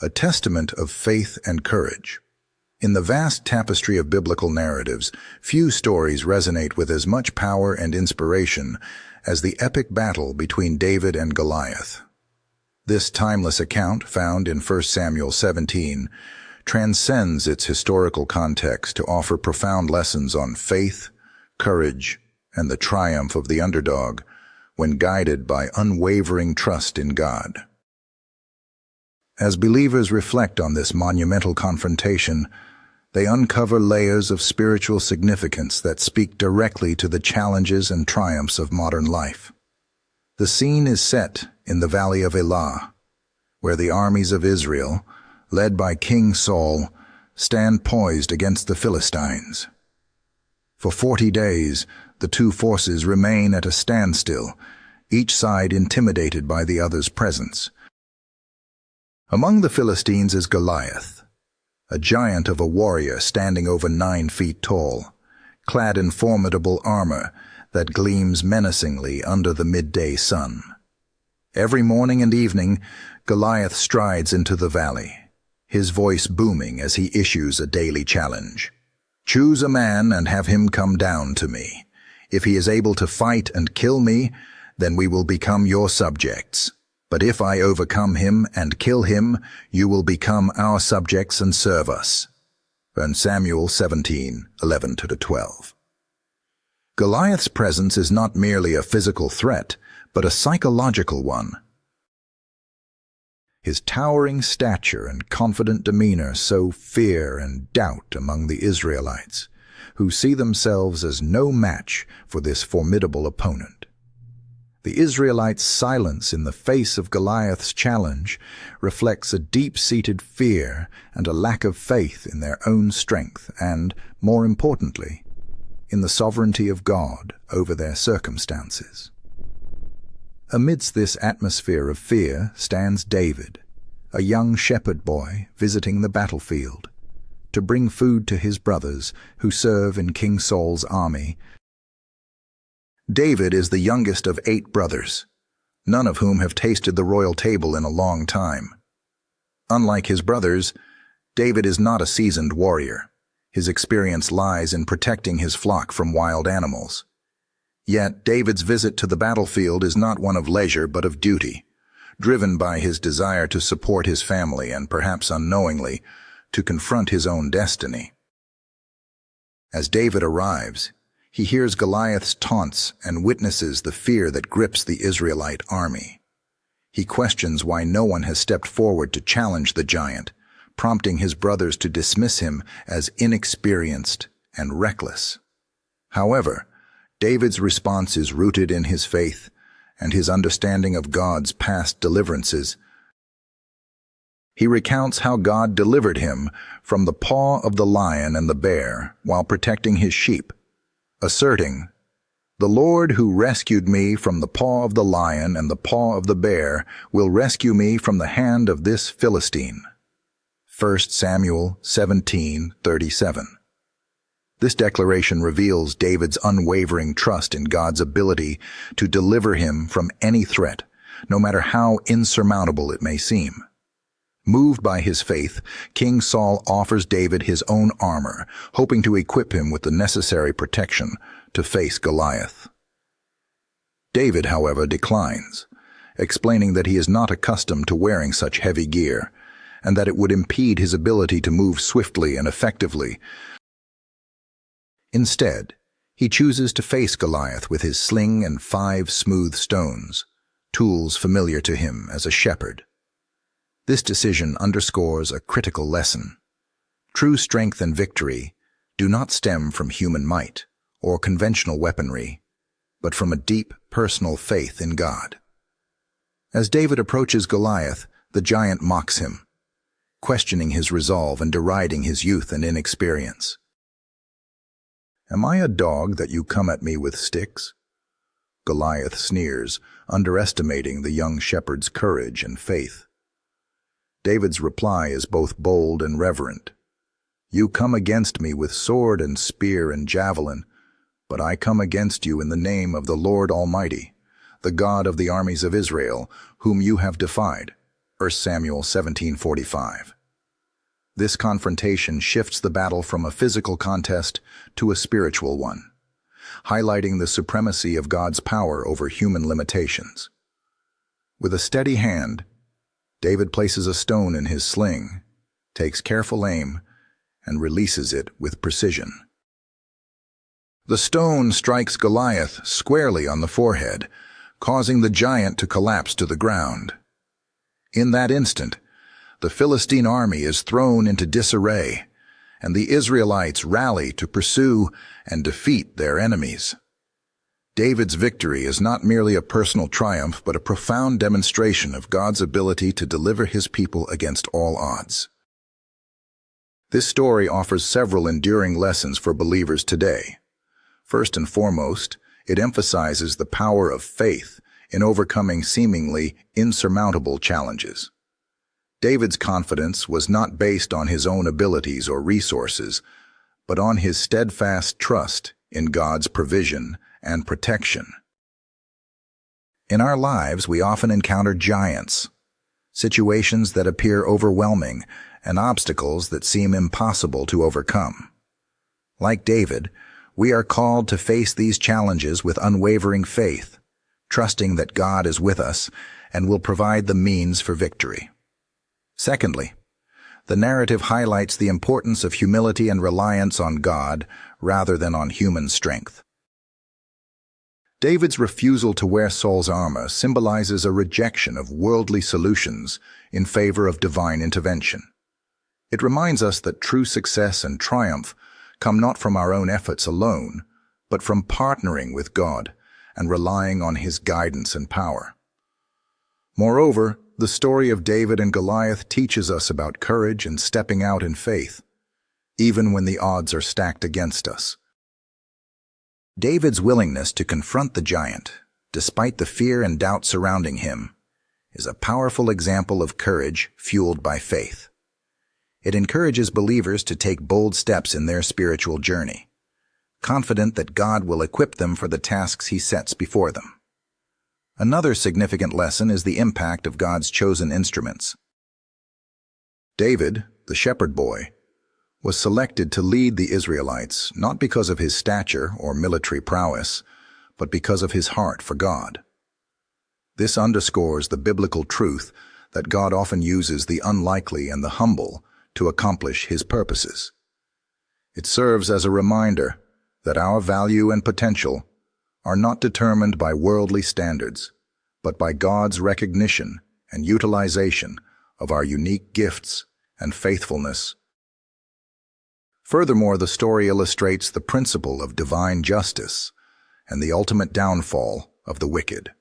a testament of faith and courage. In the vast tapestry of biblical narratives, few stories resonate with as much power and inspiration as the epic battle between David and Goliath. This timeless account, found in 1 Samuel 17, transcends its historical context to offer profound lessons on faith, courage, and the triumph of the underdog when guided by unwavering trust in God. As believers reflect on this monumental confrontation, they uncover layers of spiritual significance that speak directly to the challenges and triumphs of modern life. The scene is set in the Valley of Elah, where the armies of Israel, led by King Saul, stand poised against the Philistines. For 40 days, the two forces remain at a standstill, each side intimidated by the other's presence. Among the Philistines is Goliath, a giant of a warrior standing over 9 feet tall, clad in formidable armor that gleams menacingly under the midday sun. Every morning and evening, Goliath strides into the valley, his voice booming as he issues a daily challenge. "Choose a man and have him come down to me. If he is able to fight and kill me, then we will become your subjects. But if I overcome him and kill him, you will become our subjects and serve us." 1 Samuel 17:11-12. Goliath's presence is not merely a physical threat, but a psychological one. His towering stature and confident demeanor sow fear and doubt among the Israelites, who see themselves as no match for this formidable opponent. The Israelites' silence in the face of Goliath's challenge reflects a deep-seated fear and a lack of faith in their own strength and, more importantly, in the sovereignty of God over their circumstances. Amidst this atmosphere of fear stands David, a young shepherd boy visiting the battlefield, to bring food to his brothers who serve in King Saul's army. David is the youngest of 8 brothers, none of whom have tasted the royal table in a long time. Unlike his brothers, David is not a seasoned warrior. His experience lies in protecting his flock from wild animals. Yet David's visit to the battlefield is not one of leisure but of duty, driven by his desire to support his family and, perhaps unknowingly, to confront his own destiny. As David arrives, he hears Goliath's taunts and witnesses the fear that grips the Israelite army. He questions why no one has stepped forward to challenge the giant, prompting his brothers to dismiss him as inexperienced and reckless. However, David's response is rooted in his faith and his understanding of God's past deliverances. He recounts how God delivered him from the paw of the lion and the bear while protecting his sheep, asserting, "The Lord who rescued me from the paw of the lion and the paw of the bear will rescue me from the hand of this Philistine." 1 Samuel 17:37. This declaration reveals David's unwavering trust in God's ability to deliver him from any threat, no matter how insurmountable it may seem. Moved by his faith, King Saul offers David his own armor, hoping to equip him with the necessary protection to face Goliath. David, however, declines, explaining that he is not accustomed to wearing such heavy gear, and that it would impede his ability to move swiftly and effectively. Instead, he chooses to face Goliath with his sling and 5 smooth stones, tools familiar to him as a shepherd. This decision underscores a critical lesson. True strength and victory do not stem from human might or conventional weaponry, but from a deep personal faith in God. As David approaches Goliath, the giant mocks him, questioning his resolve and deriding his youth and inexperience. "Am I a dog that you come at me with sticks?" Goliath sneers, underestimating the young shepherd's courage and faith. David's reply is both bold and reverent. "You come against me with sword and spear and javelin, but I come against you in the name of the Lord Almighty, the God of the armies of Israel, whom you have defied. 1 Samuel 17:45. This confrontation shifts the battle from a physical contest to a spiritual one, highlighting the supremacy of God's power over human limitations. With a steady hand, David places a stone in his sling, takes careful aim, and releases it with precision. The stone strikes Goliath squarely on the forehead, causing the giant to collapse to the ground. In that instant, the Philistine army is thrown into disarray, and the Israelites rally to pursue and defeat their enemies. David's victory is not merely a personal triumph, but a profound demonstration of God's ability to deliver his people against all odds. This story offers several enduring lessons for believers today. First and foremost, it emphasizes the power of faith in overcoming seemingly insurmountable challenges. David's confidence was not based on his own abilities or resources, but on his steadfast trust in God's provision and protection. In our lives, we often encounter giants, situations that appear overwhelming, and obstacles that seem impossible to overcome. Like David, we are called to face these challenges with unwavering faith, trusting that God is with us and will provide the means for victory. Secondly, the narrative highlights the importance of humility and reliance on God rather than on human strength. David's refusal to wear Saul's armor symbolizes a rejection of worldly solutions in favor of divine intervention. It reminds us that true success and triumph come not from our own efforts alone, but from partnering with God and relying on his guidance and power. Moreover, the story of David and Goliath teaches us about courage and stepping out in faith, even when the odds are stacked against us. David's willingness to confront the giant, despite the fear and doubt surrounding him, is a powerful example of courage fueled by faith. It encourages believers to take bold steps in their spiritual journey, confident that God will equip them for the tasks he sets before them. Another significant lesson is the impact of God's chosen instruments. David, the shepherd boy, was selected to lead the Israelites not because of his stature or military prowess, but because of his heart for God. This underscores the biblical truth that God often uses the unlikely and the humble to accomplish his purposes. It serves as a reminder that our value and potential are not determined by worldly standards, but by God's recognition and utilization of our unique gifts and faithfulness. Furthermore, the story illustrates the principle of divine justice and the ultimate downfall of the wicked.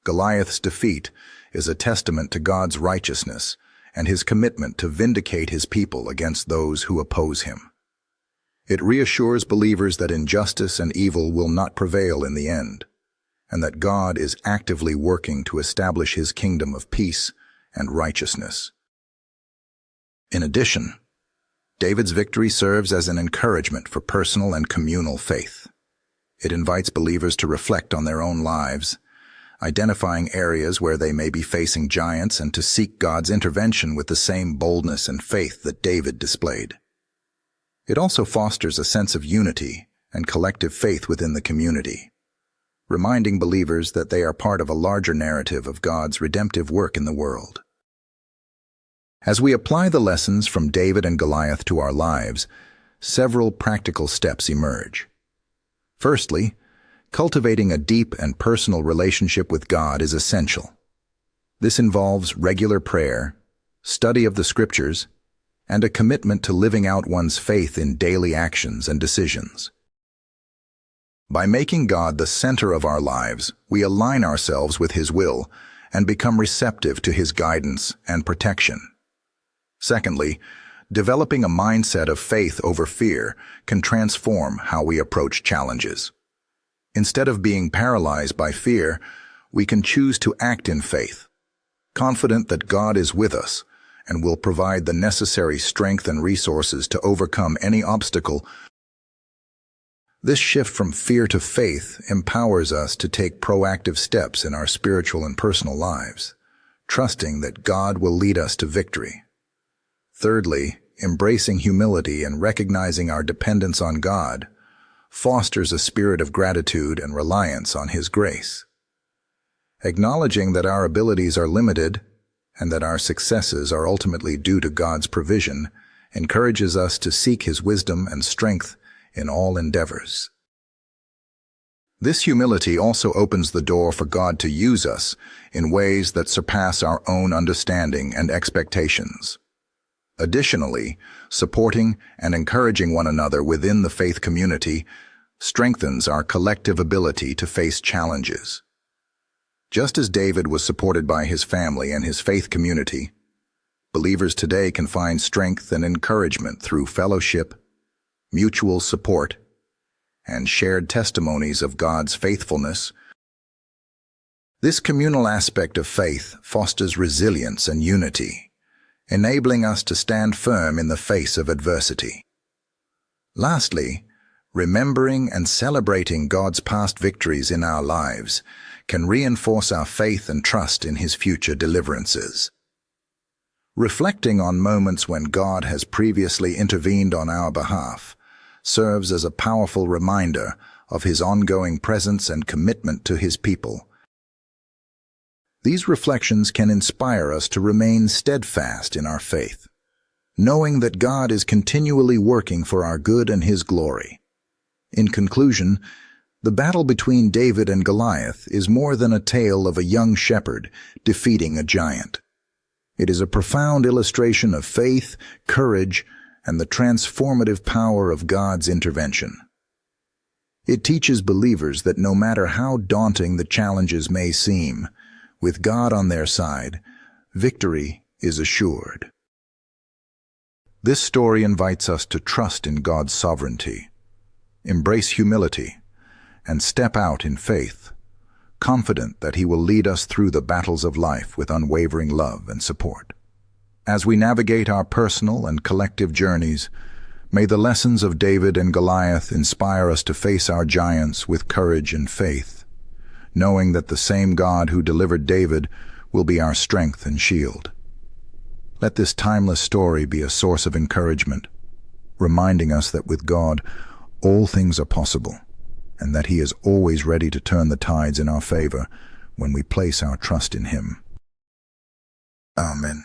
Goliath's defeat is a testament to God's righteousness and his commitment to vindicate his people against those who oppose him. It reassures believers that injustice and evil will not prevail in the end, and that God is actively working to establish his kingdom of peace and righteousness. In addition, David's victory serves as an encouragement for personal and communal faith. It invites believers to reflect on their own lives, identifying areas where they may be facing giants and to seek God's intervention with the same boldness and faith that David displayed. It also fosters a sense of unity and collective faith within the community, reminding believers that they are part of a larger narrative of God's redemptive work in the world. As we apply the lessons from David and Goliath to our lives, several practical steps emerge. Firstly, cultivating a deep and personal relationship with God is essential. This involves regular prayer, study of the Scriptures, and a commitment to living out one's faith in daily actions and decisions. By making God the center of our lives, we align ourselves with his will and become receptive to his guidance and protection. Secondly, developing a mindset of faith over fear can transform how we approach challenges. Instead of being paralyzed by fear, we can choose to act in faith, confident that God is with us and will provide the necessary strength and resources to overcome any obstacle. This shift from fear to faith empowers us to take proactive steps in our spiritual and personal lives, trusting that God will lead us to victory. Thirdly, embracing humility and recognizing our dependence on God fosters a spirit of gratitude and reliance on His grace. Acknowledging that our abilities are limited and that our successes are ultimately due to God's provision encourages us to seek His wisdom and strength in all endeavors. This humility also opens the door for God to use us in ways that surpass our own understanding and expectations. Additionally, supporting and encouraging one another within the faith community strengthens our collective ability to face challenges. Just as David was supported by his family and his faith community, believers today can find strength and encouragement through fellowship, mutual support, and shared testimonies of God's faithfulness. This communal aspect of faith fosters resilience and unity, enabling us to stand firm in the face of adversity. Lastly, remembering and celebrating God's past victories in our lives can reinforce our faith and trust in His future deliverances. Reflecting on moments when God has previously intervened on our behalf serves as a powerful reminder of His ongoing presence and commitment to His people. These reflections can inspire us to remain steadfast in our faith, knowing that God is continually working for our good and His glory. In conclusion, the battle between David and Goliath is more than a tale of a young shepherd defeating a giant. It is a profound illustration of faith, courage, and the transformative power of God's intervention. It teaches believers that no matter how daunting the challenges may seem, with God on their side, victory is assured. This story invites us to trust in God's sovereignty, embrace humility, and step out in faith, confident that He will lead us through the battles of life with unwavering love and support. As we navigate our personal and collective journeys, may the lessons of David and Goliath inspire us to face our giants with courage and faith, knowing that the same God who delivered David will be our strength and shield. Let this timeless story be a source of encouragement, reminding us that with God, all things are possible, and that He is always ready to turn the tides in our favor when we place our trust in Him. Amen.